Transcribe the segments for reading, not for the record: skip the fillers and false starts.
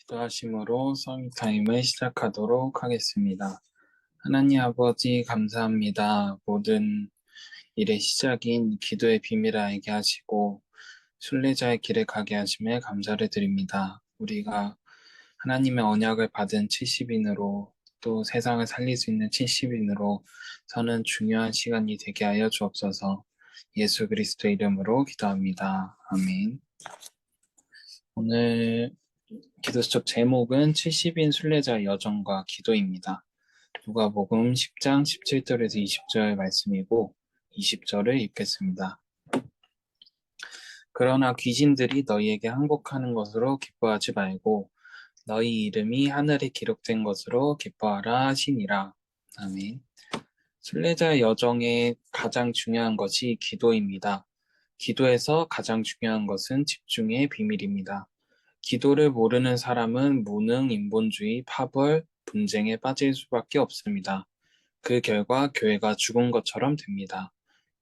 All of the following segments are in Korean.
기도하심으로 서밋타임을 시작하도록 하겠습니다. 하나님 아버지 감사합니다. 모든 일의 시작인 기도의 비밀을 알게 하시고 순례자의 길에 가게 하심에 감사를 드립니다. 우리가 하나님의 언약을 받은 70인으로 또 세상을 살릴 수 있는 70인으로 서는 중요한 시간이 되게 하여 주옵소서. 예수 그리스도의 이름으로 기도합니다. 아멘. 오늘 기도수첩 제목은 70인 순례자 여정과 기도입니다. 누가복음 10장 17절에서 20절 말씀이고 20절을 읽겠습니다. 그러나 귀신들이 너희에게 항복하는 것으로 기뻐하지 말고 너희 이름이 하늘에 기록된 것으로 기뻐하라 하시니라. 아멘. 순례자 여정의 가장 중요한 것이 기도입니다. 기도에서 가장 중요한 것은 집중의 비밀입니다. 기도를 모르는 사람은 무능, 인본주의, 파벌, 분쟁에 빠질 수밖에 없습니다. 그 결과 교회가 죽은 것처럼 됩니다.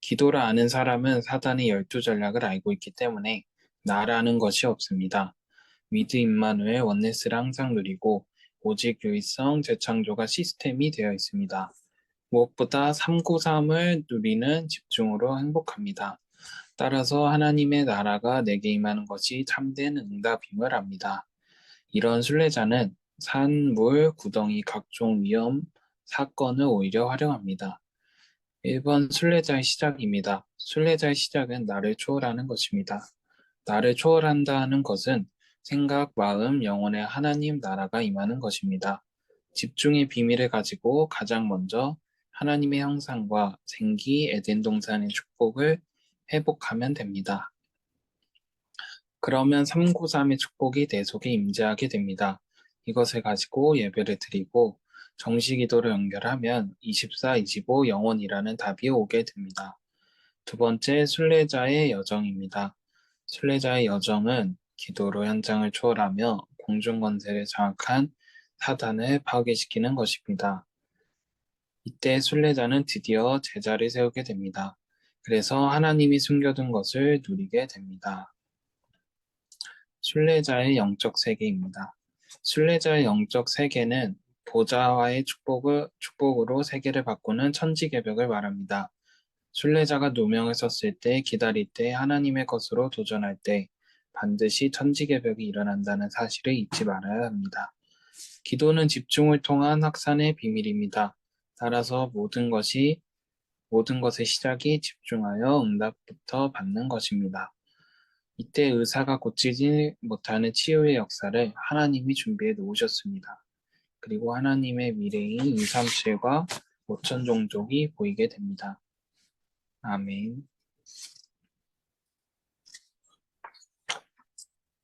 기도를 아는 사람은 사단의 12전략을 알고 있기 때문에 나라는 것이 없습니다. 위드 임마누엘 원네스를 항상 누리고 오직 유의성 재창조가 시스템이 되어 있습니다. 무엇보다 393을 누리는 집중으로 행복합니다. 따라서 하나님의 나라가 내게 임하는 것이 참된 응답임을 압니다. 이런 순례자는 산, 물, 구덩이, 각종 위험, 사건을 오히려 활용합니다. 1번 순례자의 시작입니다. 순례자의 시작은 나를 초월하는 것입니다. 나를 초월한다는 것은 생각, 마음, 영혼의 하나님 나라가 임하는 것입니다. 집중의 비밀을 가지고 가장 먼저 하나님의 형상과 생기, 에덴 동산의 축복을 회복하면 됩니다. 그러면 393의 축복이 내 속에 임재하게 됩니다. 이것을 가지고 예배를 드리고 정시 기도를 연결하면 24, 25 영원이라는 답이 오게 됩니다. 두 번째, 순례자의 여정입니다. 순례자의 여정은 기도로 현장을 초월하며 공중권세를 장악한 사단을 파괴시키는 것입니다. 이때 순례자는 드디어 제자를 세우게 됩니다. 그래서 하나님이 숨겨둔 것을 누리게 됩니다. 순례자의 영적 세계입니다. 순례자의 영적 세계는 보좌와의 축복으로 세계를 바꾸는 천지개벽을 말합니다. 순례자가 누명을 썼을 때, 기다릴 때, 하나님의 것으로 도전할 때 반드시 천지개벽이 일어난다는 사실을 잊지 말아야 합니다. 기도는 집중을 통한 확산의 비밀입니다. 따라서 모든 것의 시작이 집중하여 응답부터 받는 것입니다. 이때 의사가 고치지 못하는 치유의 역사를 하나님이 준비해 놓으셨습니다. 그리고 하나님의 미래인 237과 5천 종족이 보이게 됩니다. 아멘.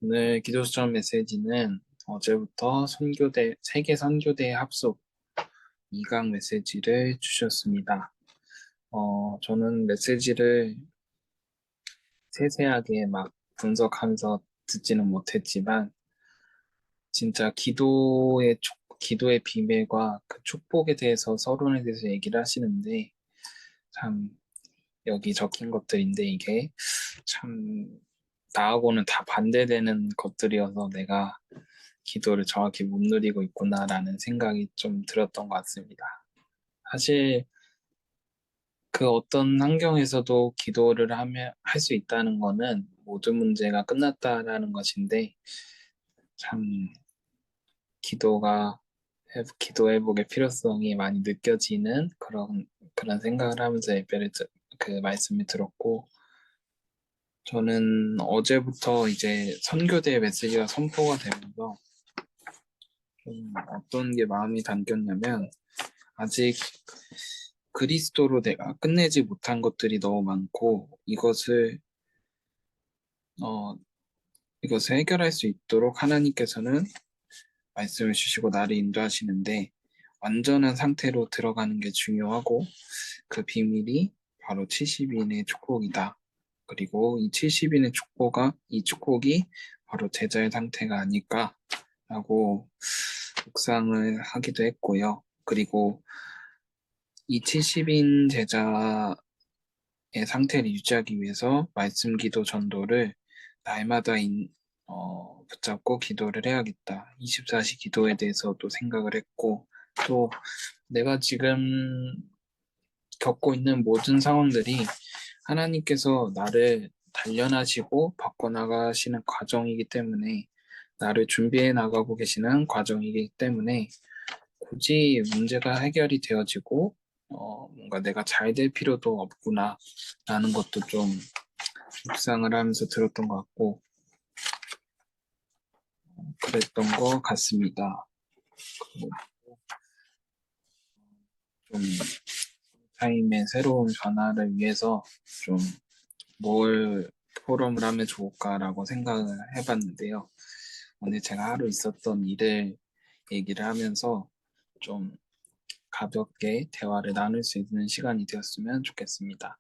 오늘 기도수첩 메시지는 어제부터 세계 선교대 합숙 2강 메시지를 주셨습니다. 저는 메시지를 세세하게 막 분석하면서 듣지는 못했지만 진짜 기도의 비밀과 그 축복에 대해서 서론에 대해서 얘기를 하시는데 참 여기 적힌 것들인데 이게 참 나하고는 다 반대되는 것들이어서 내가 기도를 정확히 못 누리고 있구나라는 생각이 좀 들었던 것 같습니다. 사실 그 어떤 환경에서도 기도를 하면 할 수 있다는 거는 모든 문제가 끝났다라는 것인데 참 기도가 기도 회복의 필요성이 많이 느껴지는 그런 생각을 하면서 그 말씀을 들었고 저는 어제부터 이제 선교대 메시지가 선포가 되면서 좀 어떤 게 마음이 담겼냐면 아직 그리스도로 내가 끝내지 못한 것들이 너무 많고 어, 이것을 해결할 수 있도록 하나님께서는 말씀을 주시고 나를 인도하시는데 완전한 상태로 들어가는 게 중요하고 그 비밀이 바로 70인의 축복이다. 그리고 이 70인의 이 축복이 바로 제자의 상태가 아닐까라고 묵상을 하기도 했고요. 그리고 이 70인 제자의 상태를 유지하기 위해서 말씀 기도 전도를 날마다 붙잡고 기도를 해야겠다. 24시 기도에 대해서도 생각을 했고, 또 내가 지금 겪고 있는 모든 상황들이 하나님께서 나를 단련하시고 바꿔나가시는 과정이기 때문에, 나를 준비해 나가고 계시는 과정이기 때문에 굳이 문제가 해결이 되어지고 뭔가 내가 잘 될 필요도 없구나 라는 것도 좀 묵상을 하면서 들었던 것 같고 그랬던 것 같습니다. 좀 타임의 새로운 변화를 위해서 좀 뭘 포럼을 하면 좋을까라고 생각을 해봤는데요. 오늘 제가 하루 있었던 일을 얘기를 하면서 좀 가볍게 대화를 나눌 수 있는 시간이 되었으면 좋겠습니다.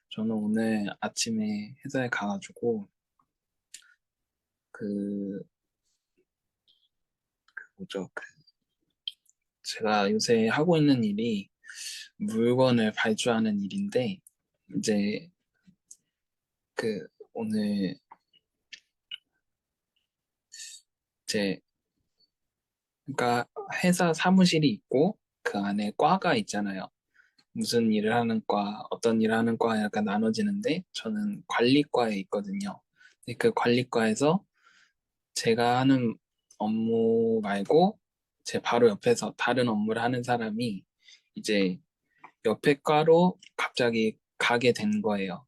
저는 오늘 아침에 회사에 가가지고 그 뭐죠? 제가 요새 하고 있는 일이 물건을 발주하는 일인데 이제 오늘 제 그러니까 회사 사무실이 있고 그 안에 과가 있잖아요. 무슨 일을 하는 과, 어떤 일을 하는 과 약간 나눠지는데 저는 관리과에 있거든요. 근데 그 관리과에서 제가 하는 업무 말고 제 바로 옆에서 다른 업무를 하는 사람이 이제 옆에 과로 갑자기 가게 된 거예요.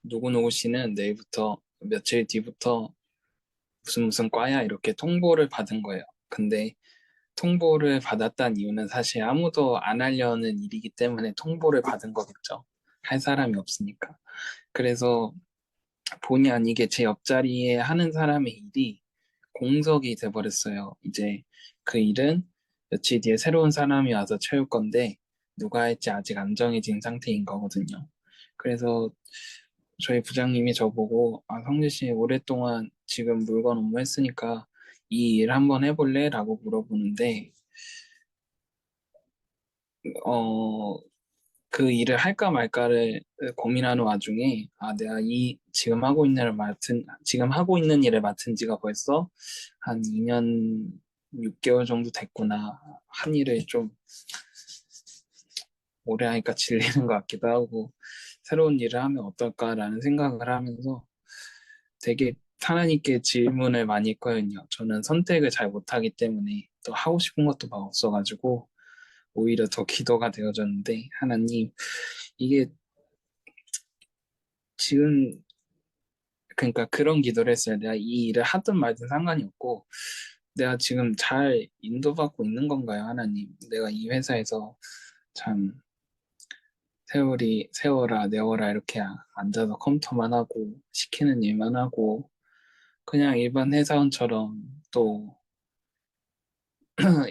누구누구 씨는 내일부터 며칠 뒤부터 무슨 무슨 과야 이렇게 통보를 받은 거예요. 근데 통보를 받았다는 이유는 사실 아무도 안 하려는 일이기 때문에 통보를 받은 거겠죠. 할 사람이 없으니까. 그래서 본의 아니게 제 옆자리에 하는 사람의 일이 공석이 돼버렸어요. 이제 그 일은 며칠 뒤에 새로운 사람이 와서 채울 건데 누가 할지 아직 안 정해진 상태인 거거든요. 그래서 저희 부장님이 저보고 성재 씨 오랫동안 지금 물건 업무했으니까 이 일 한번 해볼래? 라고 물어보는데 어, 그 일을 할까 말까를 고민하는 와중에 내가 이 지금 하고 있는 일을 맡은 지가 벌써 한 2년 6개월 정도 됐구나. 한 일을 좀 오래 하니까 질리는 것 같기도 하고 새로운 일을 하면 어떨까라는 생각을 하면서 되게 하나님께 질문을 많이 했거든요. 저는 선택을 잘 못하기 때문에 또 하고 싶은 것도 막 없어가지고 오히려 더 기도가 되어졌는데 하나님 이게 지금 그러니까 그런 기도를 했어요. 내가 이 일을 하든 말든 상관이 없고 내가 지금 잘 인도받고 있는 건가요, 하나님? 내가 이 회사에서 참 세워라 내워라 이렇게 앉아서 컴퓨터만 하고 시키는 일만 하고 그냥 일반 회사원처럼 또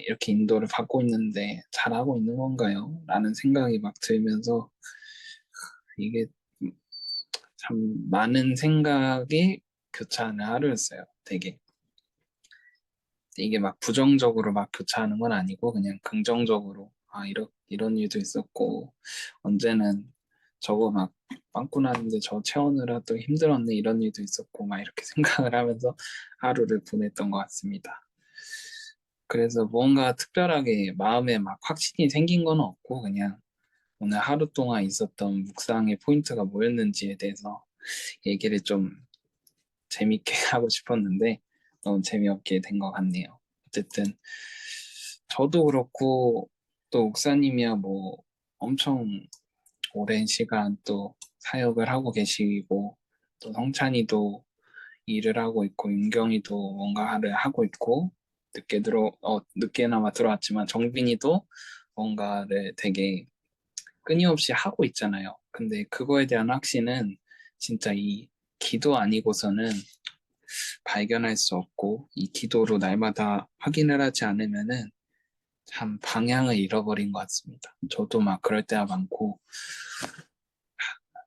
이렇게 인도를 받고 있는데 잘하고 있는 건가요? 라는 생각이 막 들면서 이게 참 많은 생각이 교차하는 하루였어요. 되게 이게 막 부정적으로 막 교차하는 건 아니고 그냥 긍정적으로 이런 일도 있었고 언제는 저거 막 빵꾸 나는데 저 채우느라 또 힘들었네 이런 일도 있었고 막 이렇게 생각을 하면서 하루를 보냈던 것 같습니다. 그래서 뭔가 특별하게 마음에 막 확신이 생긴 건 없고 그냥 오늘 하루 동안 있었던 묵상의 포인트가 뭐였는지에 대해서 얘기를 좀 재밌게 하고 싶었는데 너무 재미없게 된 것 같네요. 어쨌든 저도 그렇고 또 목사님이야 뭐 엄청 오랜 시간 또 사역을 하고 계시고 또 성찬이도 일을 하고 있고 윤경이도 뭔가를 하고 있고 늦게나마 들어왔지만 정빈이도 뭔가를 되게 끊임없이 하고 있잖아요. 근데 그거에 대한 확신은 진짜 이 기도 아니고서는 발견할 수 없고 이 기도로 날마다 확인을 하지 않으면은 참 방향을 잃어버린 것 같습니다. 저도 막 그럴 때가 많고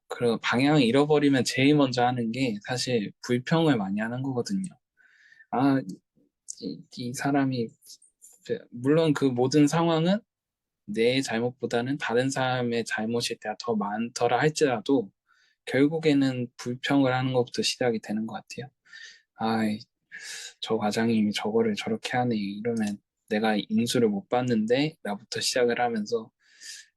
그 방향을 잃어버리면 제일 먼저 하는 게 사실 불평을 많이 하는 거거든요. 아, 이 사람이 물론 그 모든 상황은 내 잘못보다는 다른 사람의 잘못일 때가 더 많더라 할지라도 결국에는 불평을 하는 것부터 시작이 되는 것 같아요. 아, 저 과장님이 저거를 저렇게 하네 이러면 내가 인수를 못 받는데 나부터 시작을 하면서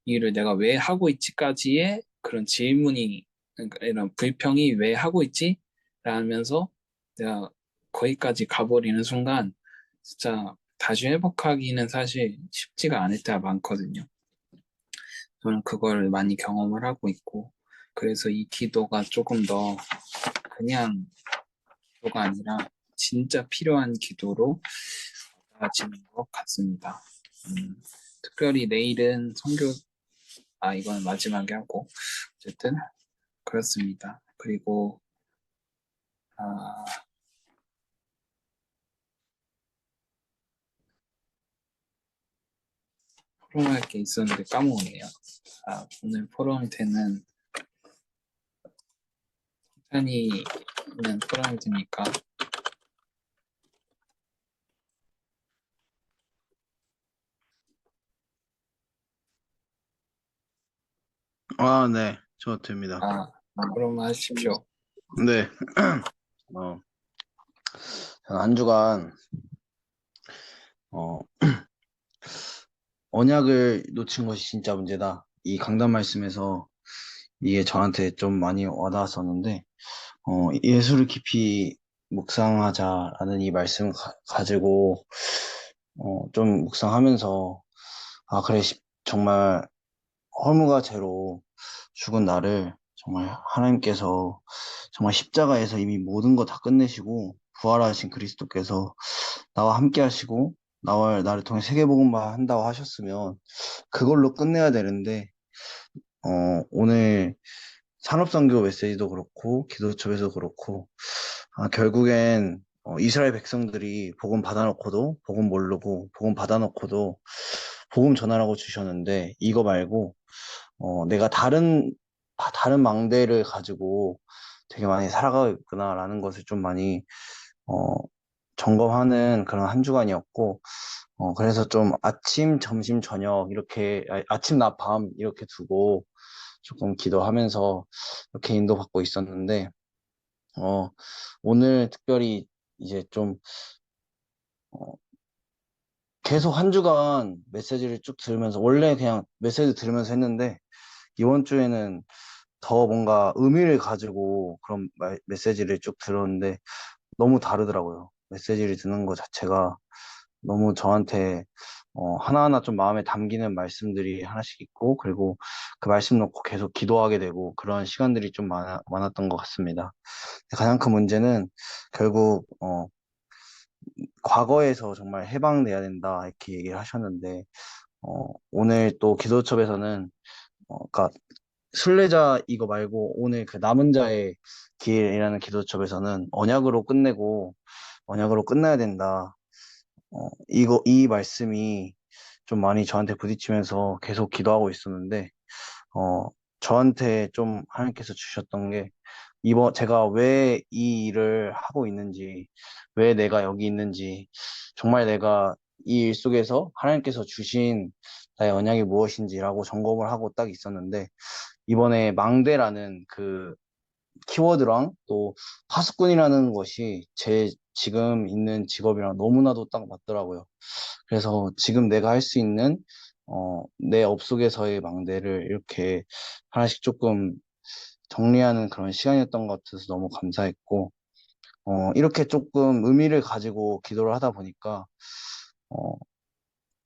이 일을 내가 왜 하고 있지까지의 그런 질문이 그러니까 이런 불평이 왜 하고 있지? 라면서 내가 거기까지 가버리는 순간 진짜 다시 회복하기는 사실 쉽지가 않을 때가 많거든요. 저는 그걸 많이 경험을 하고 있고 그래서 이 기도가 조금 더 그냥 기도가 아니라 진짜 필요한 기도로 나아지는 것 같습니다. 특별히 내일은 선교, 이건 마지막에 하고, 어쨌든, 그렇습니다. 그리고, 아, 포럼할 게 있었는데 까먹었네요. 오늘 포럼 때는, 찬이는 포럼이 되니까, 아, 네. 저 됩니다. 포럼 하십시오. 네. 어, 저는 한 주간, 어, 언약을 놓친 것이 진짜 문제다. 이 강단 말씀에서 이게 저한테 좀 많이 와닿았었는데, 예수를 깊이 묵상하자라는 이 말씀을 가지고, 좀 묵상하면서, 그래, 정말 허무가 죄로 죽은 나를 정말 하나님께서 정말 십자가에서 이미 모든 거 다 끝내시고 부활하신 그리스도께서 나와 함께 하시고 나를 통해 세계복음화 한다고 하셨으면 그걸로 끝내야 되는데 오늘 산업선교 메시지도 그렇고 기도첩에서 그렇고 결국엔 이스라엘 백성들이 복음 받아놓고도 복음 모르고 복음 받아놓고도 복음 전하라고 주셨는데 이거 말고 내가 다른 망대를 가지고 되게 많이 살아가고 있구나라는 것을 좀 많이, 어, 점검하는 그런 한 주간이었고, 그래서 좀 아침, 점심, 저녁, 이렇게, 아침, 낮, 밤, 이렇게 두고 조금 기도하면서 이렇게 인도받고 있었는데, 어, 오늘 특별히 이제 좀, 어, 계속 한 주간 메시지를 쭉 들으면서, 원래 그냥 메시지 들으면서 했는데, 이번 주에는 더 뭔가 의미를 가지고 그런 메시지를 쭉 들었는데 너무 다르더라고요. 메시지를 듣는 것 자체가 너무 저한테 하나하나 좀 마음에 담기는 말씀들이 하나씩 있고 그리고 그 말씀 놓고 계속 기도하게 되고 그런 시간들이 좀 많았던 것 같습니다. 가장 큰 문제는 결국 과거에서 정말 해방돼야 된다 이렇게 얘기를 하셨는데 오늘 또 기도첩에서는 그러니까 순례자 이거 말고 오늘 그 남은 자의 길이라는 기도첩에서는 언약으로 끝나야 된다. 이 말씀이 좀 많이 저한테 부딪히면서 계속 기도하고 있었는데, 어, 저한테 좀 하나님께서 주셨던 게, 제가 왜 이 일을 하고 있는지, 왜 내가 여기 있는지, 정말 내가 이 일 속에서 하나님께서 주신 나의 언약이 무엇인지라고 점검을 하고 딱 있었는데, 이번에 망대라는 그 키워드랑 또 파수꾼이라는 것이 제 지금 있는 직업이랑 너무나도 딱 맞더라고요. 그래서 지금 내가 할 수 있는 내 업속에서의 망대를 이렇게 하나씩 조금 정리하는 그런 시간이었던 것 같아서 너무 감사했고 이렇게 조금 의미를 가지고 기도를 하다 보니까 어,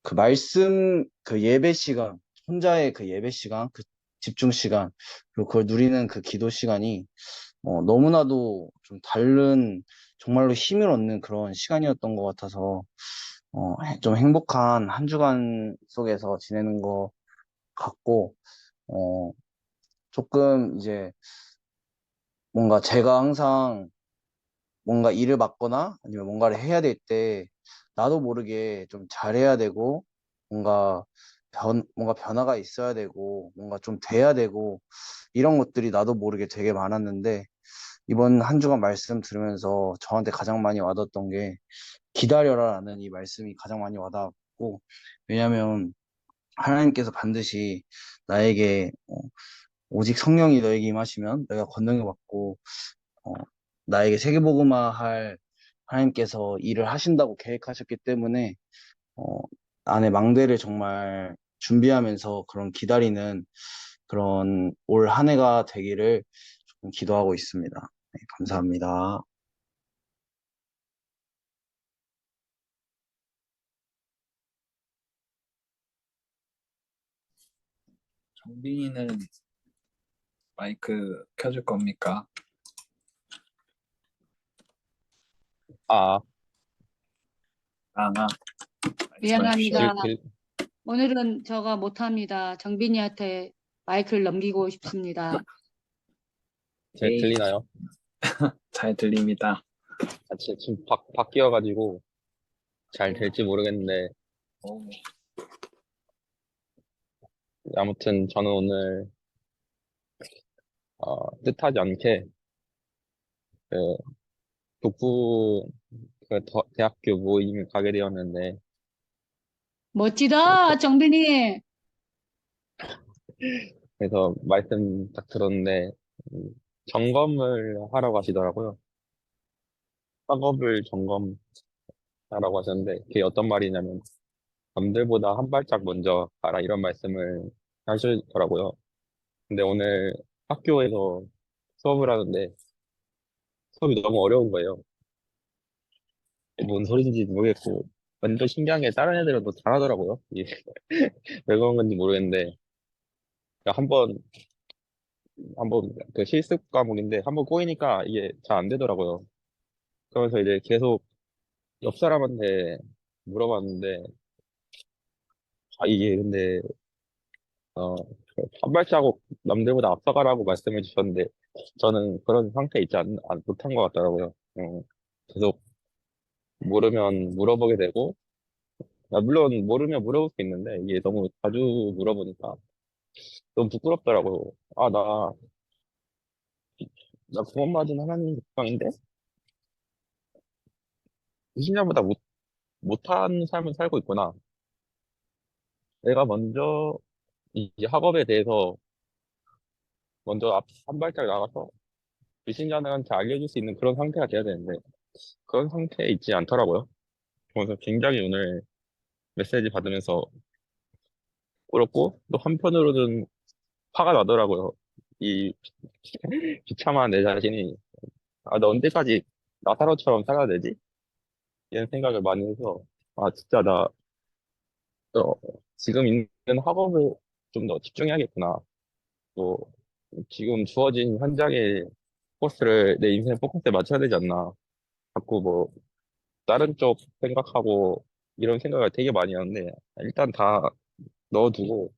그 말씀 그 예배 시간 혼자의 그 예배 시간 그 집중 시간 그리고 그걸 누리는 그 기도 시간이 너무나도 좀 다른 정말로 힘을 얻는 그런 시간이었던 것 같아서 좀 행복한 한 주간 속에서 지내는 것 같고 어, 조금 이제 뭔가 제가 항상 뭔가 일을 맡거나 아니면 뭔가를 해야 될 때 나도 모르게 좀 잘해야 되고 뭔가 뭔가 변화가 있어야 되고 뭔가 좀 돼야 되고 이런 것들이 나도 모르게 되게 많았는데 이번 한 주간 말씀 들으면서 저한테 가장 많이 와닿았던 게 기다려라라는 이 말씀이 가장 많이 와닿았고 왜냐하면 하나님께서 반드시 나에게 오직 성령이 너에게 임하시면 너희가 권능을 받고 어, 나에게 세계복음화할 하나님께서 일을 하신다고 계획하셨기 때문에 어, 안에 망대를 정말 준비하면서 그런 기다리는 그런 올 한 해가 되기를 조금 기도하고 있습니다. 네, 감사합니다. 정빈이는 마이크 켜줄 겁니까? 아, 아, 말씀하십시오. 미안합니다. 오늘은 저가 못합니다. 정빈이한테 마이크를 넘기고 싶습니다. 잘 네, 들리나요? 잘 들립니다. 지금 바뀌어가지고 잘 될지 모르겠는데, 오, 아무튼 저는 오늘, 뜻하지 않게, 그, 북부, 대학교 모임에 가게 되었는데, 멋지다, 정빈이. 그래서 말씀 딱 들었는데, 음, 점검을 하라고 하시더라고요. 작업을 점검하라고 하셨는데, 그게 어떤 말이냐면, 남들보다 한 발짝 먼저 가라, 이런 말씀을 하시더라고요. 근데 오늘 학교에서 수업을 하는데, 수업이 너무 어려운 거예요. 뭔 소리인지 모르겠고, 완전 신기한 게 다른 애들은 더 잘하더라고요. 이게 왜 그런 건지 모르겠는데, 한번 그 실습 과목인데, 한번 꼬이니까 이게 잘 안 되더라고요. 그러면서 이제 계속 옆 사람한테 물어봤는데, 이게 근데, 어, 한 발자국 남들보다 앞서가라고 말씀해 주셨는데, 저는 그런 상태에 있지 못한 것 같더라고요. 계속 모르면 물어보게 되고, 물론 모르면 물어볼 수 있는데, 이게 너무 자주 물어보니까, 너무 부끄럽더라고요. 나 구원 받은 하나님 백성인데? 20년보다 못한 삶을 살고 있구나. 내가 먼저 이 학업에 대해서 먼저 한 발짝 나가서 불신자들한테 알려줄 수 있는 그런 상태가 돼야 되는데, 그런 상태에 있지 않더라고요. 그래서 굉장히 오늘 메시지 받으면서 울었고, 또 한편으로는 화가 나더라고요. 이 비참한 내 자신이, 나 언제까지 나사로처럼 살아야 되지? 이런 생각을 많이 해서, 진짜 어, 지금 있는 학업을 좀 더 집중해야겠구나. 또, 지금 주어진 현장의 포커스를 내 인생 포커스에 맞춰야 되지 않나. 자꾸 뭐, 다른 쪽 생각하고, 이런 생각을 되게 많이 하는데, 일단 다 넣어두고,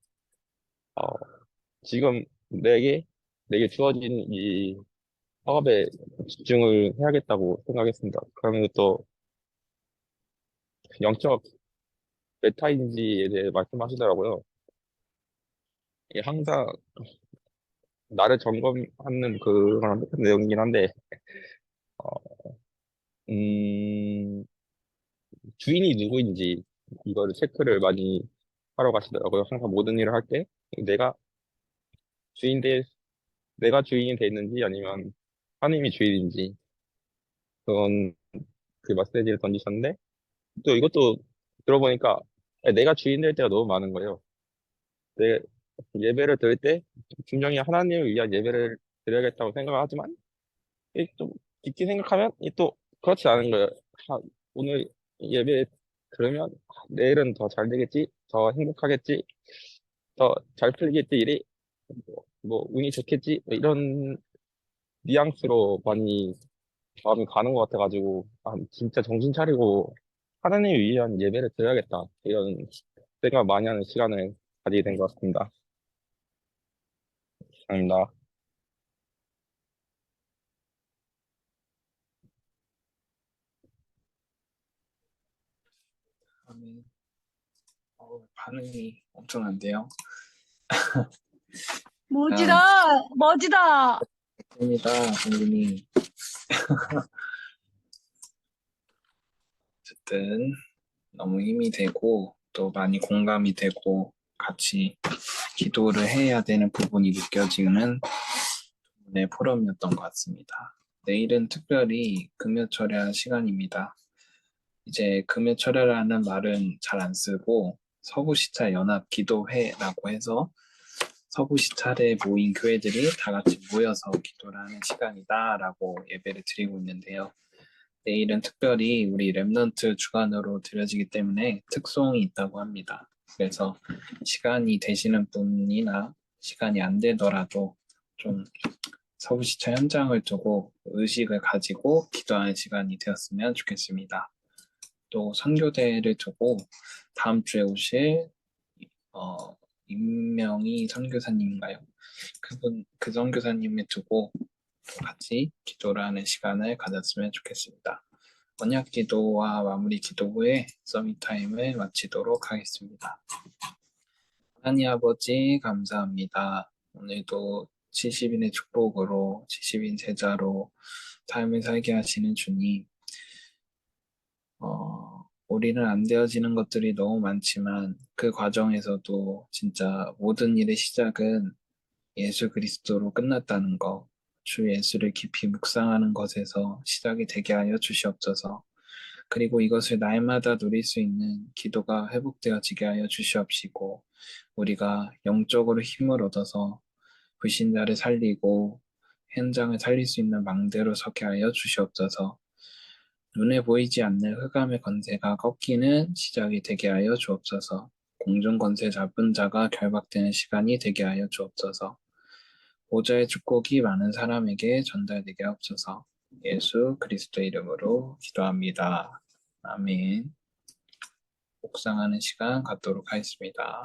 어, 지금 내게 주어진 이 학업에 집중을 해야겠다고 생각했습니다. 그러면 또, 영적 메타인지에 대해 말씀하시더라고요. 이게 항상 나를 점검하는 그런 내용이긴 한데, 어, 음, 주인이 누구인지 이거를 체크를 많이 하러 가시더라고요. 항상 모든 일을 할 때 내가 주인 돼, 내가 주인이 돼 있는지 아니면 하나님이 주인인지 그런 그 메시지를 던지셨는데 또 이것도 들어보니까 내가 주인 될 때가 너무 많은 거예요. 내 예배를 드릴 때 분명히 하나님을 위한 예배를 드려야겠다고 생각을 하지만 이좀 깊게 생각하면 이 또 그렇지 않은 거예요. 아, 오늘 예배 그러면 내일은 더 잘 되겠지, 더 행복하겠지, 더 잘 풀리겠지 일이 뭐 운이 좋겠지 뭐 이런 뉘앙스로 많이 마음이 가는 것 같아가지고 진짜 정신 차리고 하나님을 위한 예배를 드려야겠다 이런 생각 많이 하는 시간을 가지게 된 것 같습니다. 감사합니다. 아멘. 반응이 엄청난데요. 멋지다, 멋지다. 입니다, 정빈이. 어쨌든 너무 힘이 되고 또 많이 공감이 되고 같이 기도를 해야 되는 부분이 느껴지는 네, 포럼이었던 것 같습니다. 내일은 특별히 금요철야 시간입니다. 이제 금요철야라는 말은 잘 안 쓰고 서부시차 연합 기도회라고 해서 서부시찰에 모인 교회들이 다 같이 모여서 기도를 하는 시간이다라고 예배를 드리고 있는데요. 내일은 특별히 우리 렘넌트 주간으로 드려지기 때문에 특송이 있다고 합니다. 그래서 시간이 되시는 분이나 시간이 안 되더라도 좀 서부시차 현장을 두고 의식을 가지고 기도하는 시간이 되었으면 좋겠습니다. 또 선교대를 두고 다음 주에 오실 임명희 선교사님인가요? 그 선교사님을 두고 또 같이 기도를 하는 시간을 가졌으면 좋겠습니다. 언약 기도와 마무리 기도 후에 서밋 타임을 마치도록 하겠습니다. 하나님 아버지 감사합니다. 오늘도 70인의 축복으로 70인 제자로 삶을 살게 하시는 주님, 우리는 안 되어지는 것들이 너무 많지만 그 과정에서도 진짜 모든 일의 시작은 예수 그리스도로 끝났다는 것, 주 예수를 깊이 묵상하는 것에서 시작이 되게 하여 주시옵소서. 그리고 이것을 날마다 누릴 수 있는 기도가 회복되어지게 하여 주시옵시고, 우리가 영적으로 힘을 얻어서 불신자를 살리고 현장을 살릴 수 있는 망대로 서게 하여 주시옵소서. 눈에 보이지 않는 흑암의 권세가 꺾이는 시작이 되게 하여 주옵소서. 공중 권세 잡은 자가 결박되는 시간이 되게 하여 주옵소서. 보좌의 축복이 많은 사람에게 전달되게 하옵소서. 예수 그리스도 이름으로 기도합니다. 아멘. 묵상하는 시간 갖도록 하겠습니다.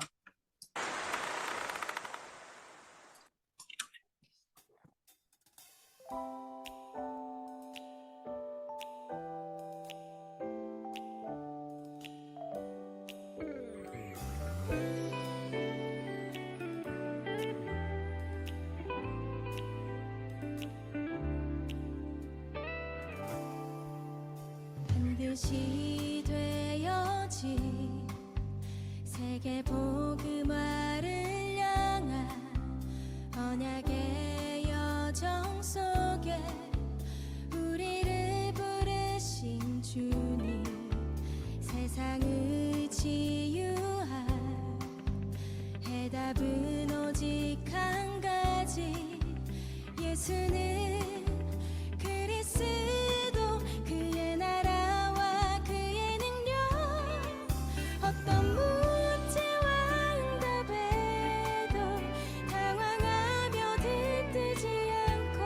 반드시 되어진 세계 복음화를 향한 언약의 여정 속에 우리를 부르신 주님, 세상을 치유할 해답은 오직 한 가지, 예수는 그리스도, 그의 나라와 그의 능력, 어떤 문제와 응답에도 당황하며 들뜨지 않고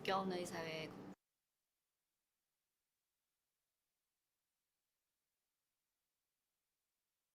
국경의 사회